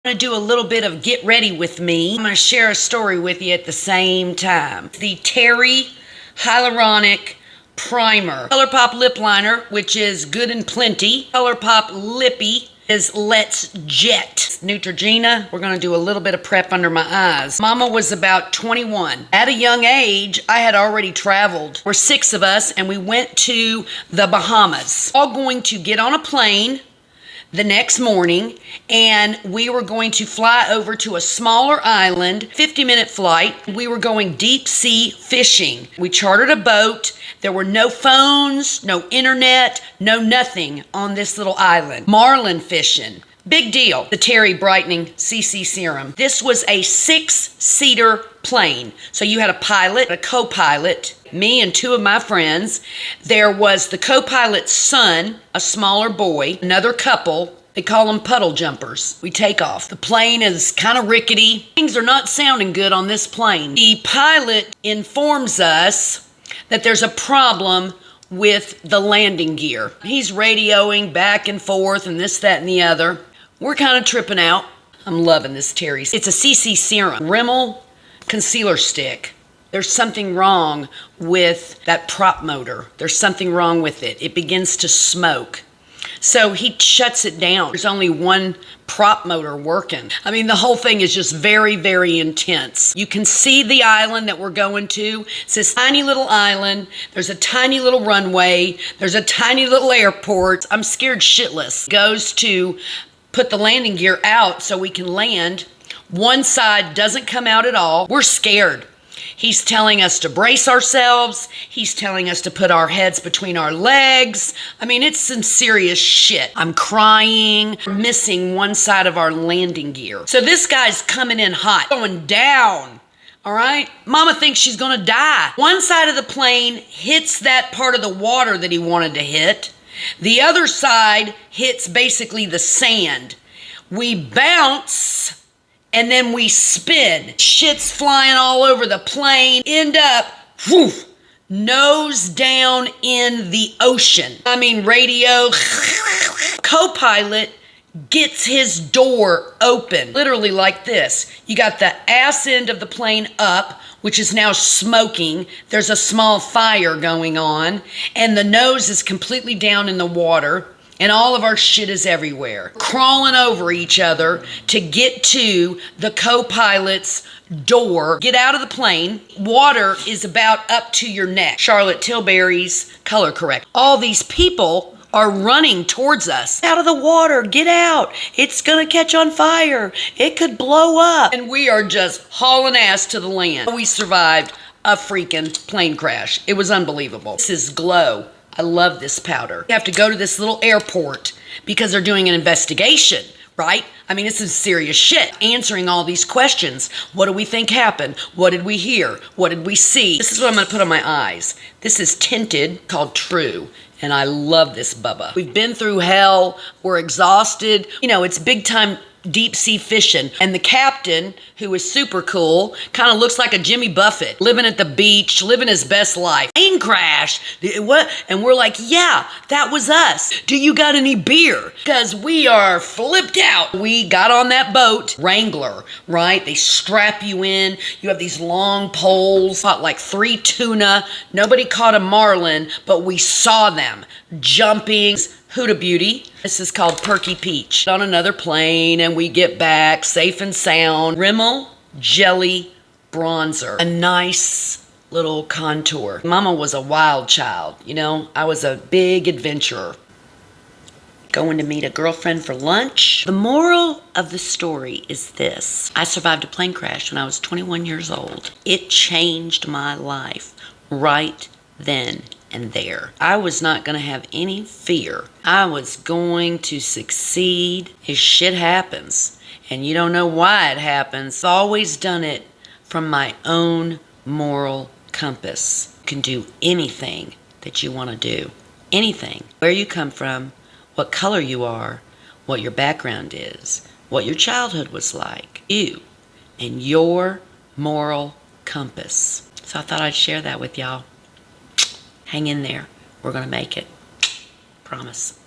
I'm going to do a little bit of get ready with me. I'm going to share a story with you at the same time. The Terry Hyaluronic Primer. ColourPop Lip Liner, which is good and plenty. ColourPop Lippy is Let's Jet. Neutrogena. We're going to do a little bit of prep under my eyes. Mama was about 21. At a young age, I had already traveled. We're 6 of us, and we went to the Bahamas. All going to get on a plane the next morning, and we were going to fly over to a smaller island, 50-minute flight. We were going deep sea fishing. We chartered a boat. There were no phones, no internet, no nothing on this little island. Marlin fishing. Big deal. The Terry Brightening CC Serum. This was a 6-seater plane. So you had a pilot, a co-pilot, me and 2 of my friends. There was the co-pilot's son, a smaller boy, another couple. They call them puddle jumpers. We take off. The plane is kind of rickety. Things are not sounding good on this plane. The pilot informs us that there's a problem with the landing gear. He's radioing back and forth and this, that, and the other. We're kind of tripping out. I'm loving this Terry. It's a CC Serum. RIMMEL concealer stick. There's something wrong with that prop motor. There's something wrong with it. It begins to smoke. So he shuts it down. There's only one prop motor working. I mean, the whole thing is just very, very intense. You can see the island that we're going to. It's this tiny little island. There's a tiny little runway. There's a tiny little airport. I'm scared shitless. Goes to put the landing gear out so we can land. One side doesn't come out at all. We're scared. He's telling us to brace ourselves. He's telling us to put our heads between our legs. I mean, it's some serious shit. I'm crying. We're missing one side of our landing gear. So this guy's coming in hot, going down. All right? Mama thinks she's gonna die. One side of the plane hits that part of the water that he wanted to hit. The other side hits basically the sand. We bounce and then we spin. Shit's flying all over the plane. End up, whew, nose down in the ocean. I mean, radio. Co-pilot gets his door open. Literally like this. You got the ass end of the plane up, which is now smoking. There's a small fire going on, and the nose is completely down in the water, and all of our shit is everywhere. Crawling over each other to get to the co-pilot's door. Get out of the plane. Water is about up to your neck. Charlotte Tilbury's color correct. All these people are running towards us. Out of the water, get out. It's gonna catch on fire. It could blow up. And we are just hauling ass to the land. We survived a freaking plane crash. It was unbelievable. This is Glow. I love this powder. You have to go to this little airport because they're doing an investigation, right? I mean, it's some serious shit. Answering all these questions. What do we think happened? What did we hear? What did we see? This is what I'm gonna put on my eyes. This is tinted, called True. And I love this bubba. We've been through hell. We're exhausted. You know, it's big time deep sea fishing. And the captain, who is super cool, kind of looks like a Jimmy Buffett, living at the beach, living his best life. Plane crash. What? And we're like, yeah, that was us. Do you got any beer? Because we are flipped out. We got on that boat, Wrangler, right? They strap you in. You have these long poles. Caught like 3 tuna. Nobody caught a marlin, but we saw them jumping. HUDA Beauty. This is called Perky Peach. On another plane, and we get back safe and sound. RIMMEL Jelly Bronzer. A nice little contour. Mama was a wild child, you know. I was a big adventurer. Going to meet a girlfriend for lunch. The moral of the story is this. I survived a plane crash when I was 21 years old. It changed my life right then and there. I was not going to have any fear. I was going to succeed. His shit happens, and you don't know why it happens. I've always done it from my own moral compass. You can do anything that you want to do. Anything. Where you come from, what color you are, what your background is, what your childhood was like. You and your moral compass. So I thought I'd share that with y'all. Hang in there. We're going to make it. Promise.